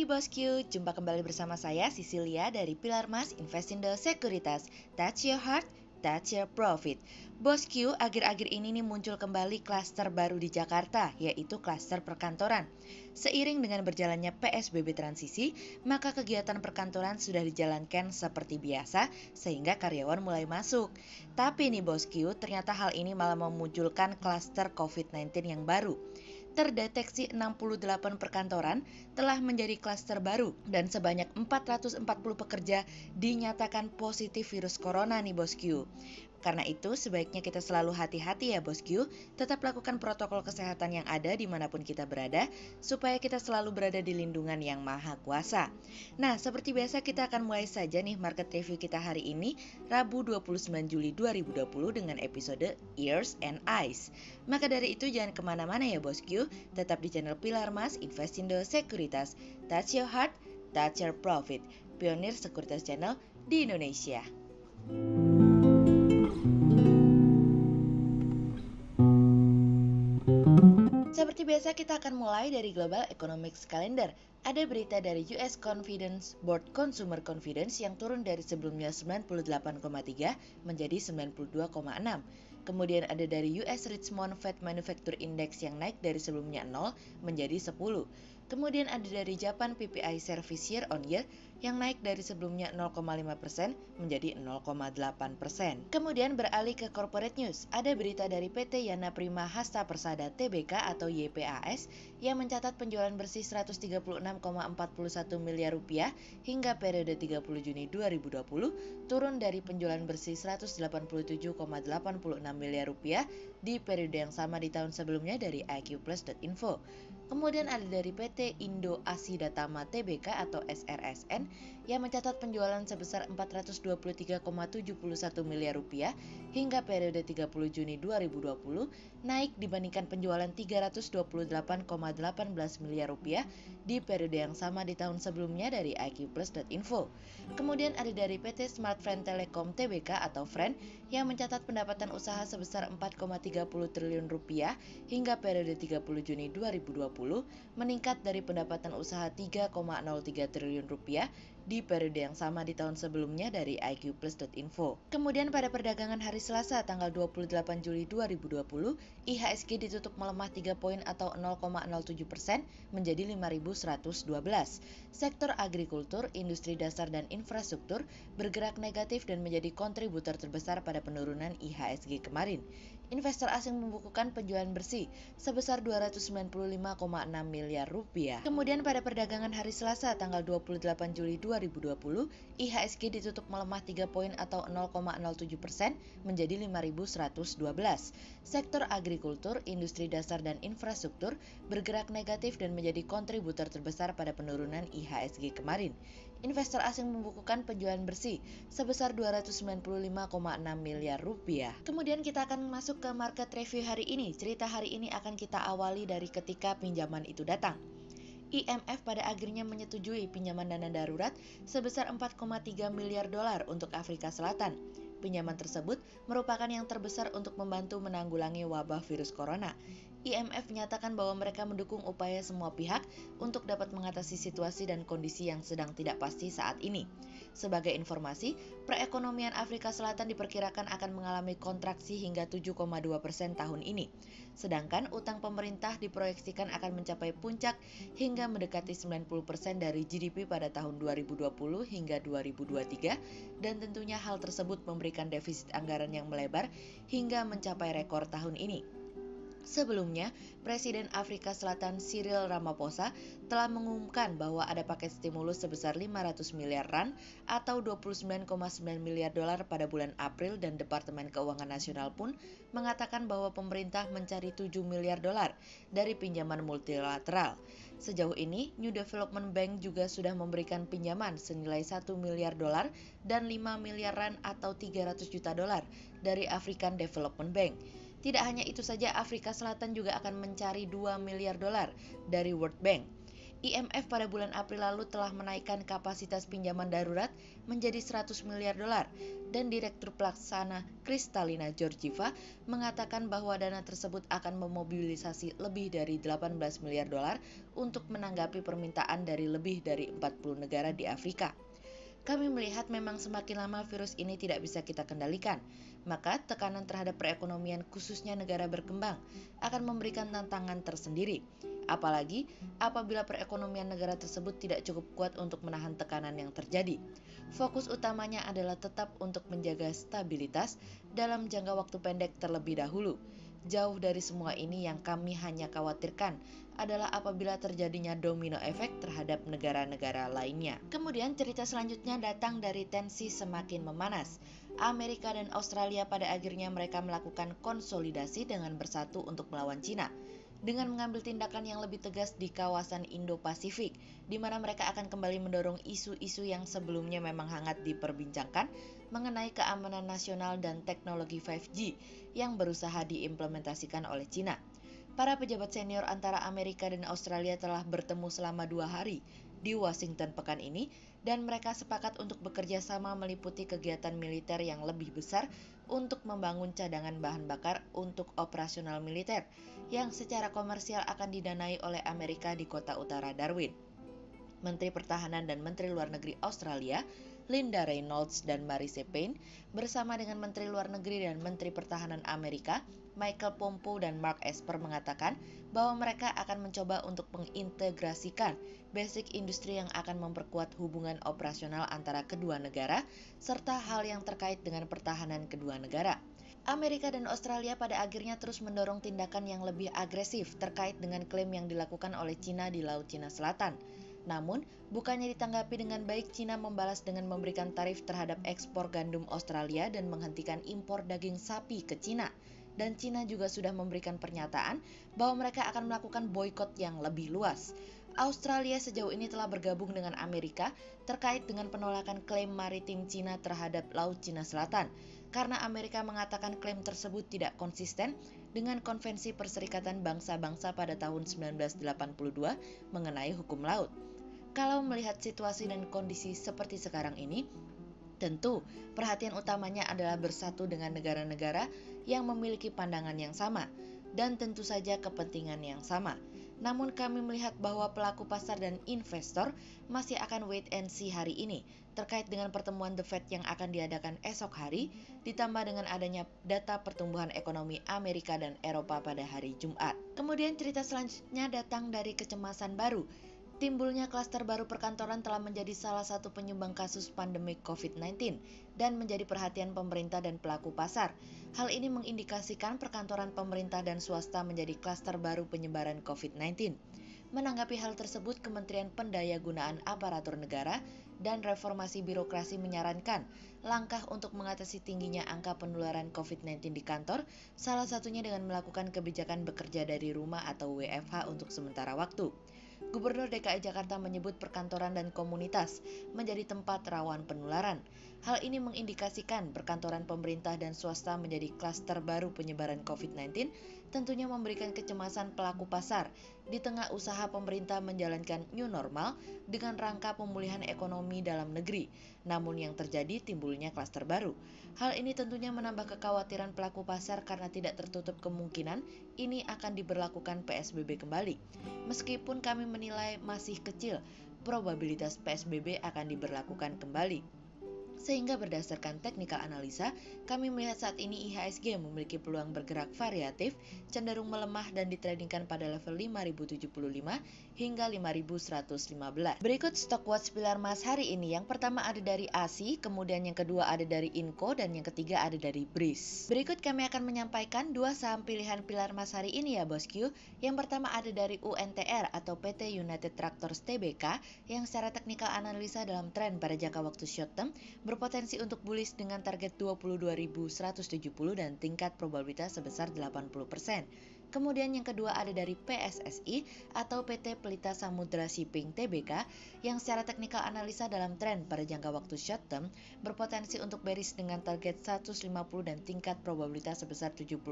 pagi bosku, jumpa kembali bersama saya Cecilia dari Pilar Mas Investindo Sekuritas. Touch your heart, touch your profit. Bosku, akhir-akhir ini nih muncul kembali klaster baru di Jakarta, yaitu klaster perkantoran. Seiring dengan berjalannya PSBB transisi, maka kegiatan perkantoran sudah dijalankan seperti biasa sehingga karyawan mulai masuk. Tapi nih bosku, ternyata hal ini malah memunculkan klaster COVID-19 yang baru. Terdeteksi 68 perkantoran telah menjadi klaster baru dan sebanyak 440 pekerja dinyatakan positif virus corona nih bosku. Karena itu sebaiknya kita selalu hati-hati ya bosku, tetap lakukan protokol kesehatan yang ada dimanapun kita berada supaya kita selalu berada di lindungan yang maha kuasa. Nah seperti biasa kita akan mulai saja nih market review kita hari ini Rabu 29 Juli 2020 dengan episode Ears and Eyes. Maka dari itu jangan kemana-mana ya bosku, tetap di channel Pilar Mas Investindo Sekuritas. Touch your heart, touch your profit. Pionir Sekuritas Channel di Indonesia. Seperti biasa kita akan mulai dari Global Economics Calendar. Ada berita dari US Confidence Board Consumer Confidence yang turun dari sebelumnya 98,3 menjadi 92,6. Kemudian ada dari US Richmond Fed Manufacturing Index yang naik dari sebelumnya 0 menjadi 10. Kemudian ada dari Japan PPI Service Year on Year yang naik dari sebelumnya 0,5% menjadi 0,8%. Kemudian beralih ke corporate news, ada berita dari PT Yana Prima Hasta Persada Tbk atau YPAS yang mencatat penjualan bersih 136,41 miliar rupiah hingga periode 30 Juni 2020 turun dari penjualan bersih 187,86 miliar rupiah di periode yang sama di tahun sebelumnya dari iqplus.info. Kemudian ada dari PT Indo Asida Tama Tbk atau SRSN yang mencatat penjualan sebesar 423,71 miliar rupiah hingga periode 30 Juni 2020 naik dibandingkan penjualan 328,18 miliar rupiah di periode yang sama di tahun sebelumnya dari iqplus.info. Kemudian ada dari PT Smart Friend Telecom Tbk atau FRIEND yang mencatat pendapatan usaha sebesar 4,30 triliun rupiah hingga periode 30 Juni 2020 meningkat dari pendapatan usaha 3,03 triliun rupiah di periode yang sama di tahun sebelumnya dari iqplus.info. Kemudian pada perdagangan hari Selasa tanggal 28 Juli 2020, IHSG ditutup melemah 3 poin atau 0,07% menjadi 5.112. Sektor agrikultur, industri dasar dan infrastruktur bergerak negatif dan menjadi kontributor terbesar pada penurunan IHSG kemarin. Investor asing membukukan penjualan bersih sebesar 295,6 miliar rupiah. Kemudian pada perdagangan hari Selasa tanggal 28 Juli 2020, IHSG ditutup melemah 3 poin atau 0,07% menjadi 5.112. Sektor agrikultur, industri dasar dan infrastruktur bergerak negatif dan menjadi kontributor terbesar pada penurunan IHSG kemarin. Investor asing membukukan penjualan bersih sebesar 295,6 miliar rupiah. Kemudian kita akan masuk ke market review hari ini. Cerita hari ini akan kita awali dari ketika pinjaman itu datang. IMF pada akhirnya menyetujui pinjaman dana darurat sebesar 4,3 miliar dolar untuk Afrika Selatan. Pinjaman tersebut merupakan yang terbesar untuk membantu menanggulangi wabah virus corona. IMF menyatakan bahwa mereka mendukung upaya semua pihak untuk dapat mengatasi situasi dan kondisi yang sedang tidak pasti saat ini. Sebagai informasi, perekonomian Afrika Selatan diperkirakan akan mengalami kontraksi hingga 7,2% tahun ini. Sedangkan utang pemerintah diproyeksikan akan mencapai puncak hingga mendekati 90% dari GDP pada tahun 2020 hingga 2023 dan tentunya hal tersebut memberikan defisit anggaran yang melebar hingga mencapai rekor tahun ini. Sebelumnya, Presiden Afrika Selatan Cyril Ramaphosa telah mengumumkan bahwa ada paket stimulus sebesar 500 miliar rand atau 29,9 miliar dolar pada bulan April dan Departemen Keuangan Nasional pun mengatakan bahwa pemerintah mencari 7 miliar dolar dari pinjaman multilateral. Sejauh ini, New Development Bank juga sudah memberikan pinjaman senilai 1 miliar dolar dan 5 miliar rand atau 300 juta dolar dari African Development Bank. Tidak hanya itu saja, Afrika Selatan juga akan mencari 2 miliar dolar dari World Bank. IMF pada bulan April lalu telah menaikkan kapasitas pinjaman darurat menjadi 100 miliar dolar dan Direktur Pelaksana Kristalina Georgieva mengatakan bahwa dana tersebut akan memobilisasi lebih dari 18 miliar dolar untuk menanggapi permintaan dari lebih dari 40 negara di Afrika. Kami melihat memang semakin lama virus ini tidak bisa kita kendalikan, maka tekanan terhadap perekonomian khususnya negara berkembang akan memberikan tantangan tersendiri. Apalagi apabila perekonomian negara tersebut tidak cukup kuat untuk menahan tekanan yang terjadi. Fokus utamanya adalah tetap untuk menjaga stabilitas dalam jangka waktu pendek terlebih dahulu. Jauh dari semua ini, yang kami hanya khawatirkan adalah apabila terjadinya domino efek terhadap negara-negara lainnya. Kemudian cerita selanjutnya datang dari tensi semakin memanas. Amerika dan Australia pada akhirnya mereka melakukan konsolidasi dengan bersatu untuk melawan Cina, dengan mengambil tindakan yang lebih tegas di kawasan Indo-Pasifik, di mana mereka akan kembali mendorong isu-isu yang sebelumnya memang hangat diperbincangkan mengenai keamanan nasional dan teknologi 5G yang berusaha diimplementasikan oleh Cina. Para pejabat senior antara Amerika dan Australia telah bertemu selama 2 hari di Washington pekan ini, dan mereka sepakat untuk bekerja sama meliputi kegiatan militer yang lebih besar untuk membangun cadangan bahan bakar untuk operasional militer yang secara komersial akan didanai oleh Amerika di kota utara Darwin. Menteri Pertahanan dan Menteri Luar Negeri Australia, Linda Reynolds dan Marise Payne, bersama dengan Menteri Luar Negeri dan Menteri Pertahanan Amerika, Michael Pompeo dan Mark Esper, mengatakan bahwa mereka akan mencoba untuk mengintegrasikan basic industri yang akan memperkuat hubungan operasional antara kedua negara, serta hal yang terkait dengan pertahanan kedua negara. Amerika dan Australia pada akhirnya terus mendorong tindakan yang lebih agresif terkait dengan klaim yang dilakukan oleh Cina di Laut Cina Selatan. Namun, bukannya ditanggapi dengan baik, Cina membalas dengan memberikan tarif terhadap ekspor gandum Australia dan menghentikan impor daging sapi ke Cina. Dan Cina juga sudah memberikan pernyataan bahwa mereka akan melakukan boikot yang lebih luas. Australia sejauh ini telah bergabung dengan Amerika terkait dengan penolakan klaim maritim Cina terhadap Laut Cina Selatan, karena Amerika mengatakan klaim tersebut tidak konsisten dengan Konvensi Perserikatan Bangsa-Bangsa pada tahun 1982 mengenai hukum laut. Kalau melihat situasi dan kondisi seperti sekarang ini, tentu perhatian utamanya adalah bersatu dengan negara-negara yang memiliki pandangan yang sama dan tentu saja kepentingan yang sama. Namun kami melihat bahwa pelaku pasar dan investor masih akan wait and see hari ini terkait dengan pertemuan The Fed yang akan diadakan esok hari, ditambah dengan adanya data pertumbuhan ekonomi Amerika dan Eropa pada hari Jumat. Kemudian cerita selanjutnya datang dari kecemasan baru. Timbulnya klaster baru perkantoran telah menjadi salah satu penyumbang kasus pandemi COVID-19 dan menjadi perhatian pemerintah dan pelaku pasar. Hal ini mengindikasikan perkantoran pemerintah dan swasta menjadi klaster baru penyebaran COVID-19. Menanggapi hal tersebut, Kementerian Pendayagunaan Aparatur Negara dan Reformasi Birokrasi menyarankan langkah untuk mengatasi tingginya angka penularan COVID-19 di kantor, salah satunya dengan melakukan kebijakan bekerja dari rumah atau WFH untuk sementara waktu. Gubernur DKI Jakarta menyebut perkantoran dan komunitas menjadi tempat rawan penularan. Hal ini mengindikasikan perkantoran pemerintah dan swasta menjadi klaster baru penyebaran COVID-19, tentunya memberikan kecemasan pelaku pasar di tengah usaha pemerintah menjalankan new normal dengan rangka pemulihan ekonomi dalam negeri. Namun yang terjadi timbulnya klaster baru. Hal ini tentunya menambah kekhawatiran pelaku pasar karena tidak tertutup kemungkinan ini akan diberlakukan PSBB kembali. Meskipun kami menilai masih kecil probabilitas PSBB akan diberlakukan kembali. Sehingga berdasarkan technical analisa, kami melihat saat ini IHSG memiliki peluang bergerak variatif, cenderung melemah dan ditradingkan pada level 5.075 hingga 5.115. Berikut stok watch pilar emas hari ini. Yang pertama ada dari ASI, kemudian yang kedua ada dari Inco, dan yang ketiga ada dari BRIS. Berikut kami akan menyampaikan dua saham pilihan pilar emas hari ini ya bosku. Yang pertama ada dari UNTR atau PT United Tractors Tbk yang secara technical analisa dalam tren pada jangka waktu short term berpotensi untuk bullish dengan target 22.170 dan tingkat probabilitas sebesar 80%. Kemudian yang kedua ada dari PSSI atau PT Pelita Samudra Shipping Tbk yang secara teknikal analisa dalam tren pada jangka waktu short term berpotensi untuk bearish dengan target 150 dan tingkat probabilitas sebesar 70%,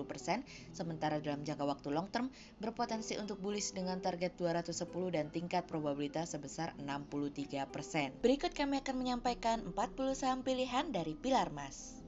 sementara dalam jangka waktu long term berpotensi untuk bullish dengan target 210 dan tingkat probabilitas sebesar 63%. Berikut kami akan menyampaikan 40 saham pilihan dari Pilar Mas.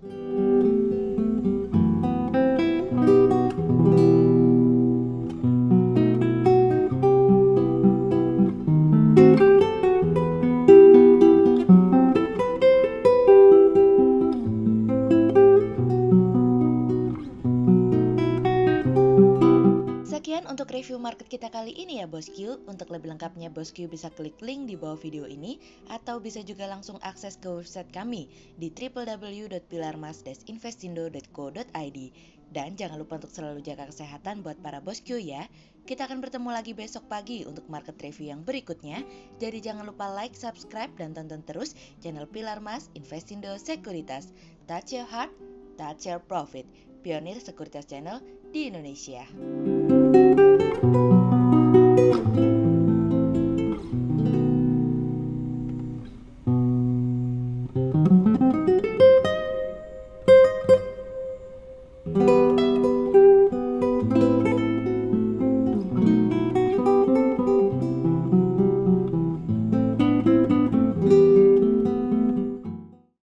Sekian untuk review market kita kali ini ya bosku. Untuk lebih lengkapnya bosku bisa klik link di bawah video ini atau bisa juga langsung akses ke website kami di www.pilarmas-investindo.co.id. Dan jangan lupa untuk selalu jaga kesehatan buat para bosku ya. Kita akan bertemu lagi besok pagi untuk market review yang berikutnya. Jadi jangan lupa like, subscribe, dan tonton terus channel Pilar Mas Investindo Sekuritas. Touch your heart, touch your profit. Pionir Sekuritas Channel di Indonesia.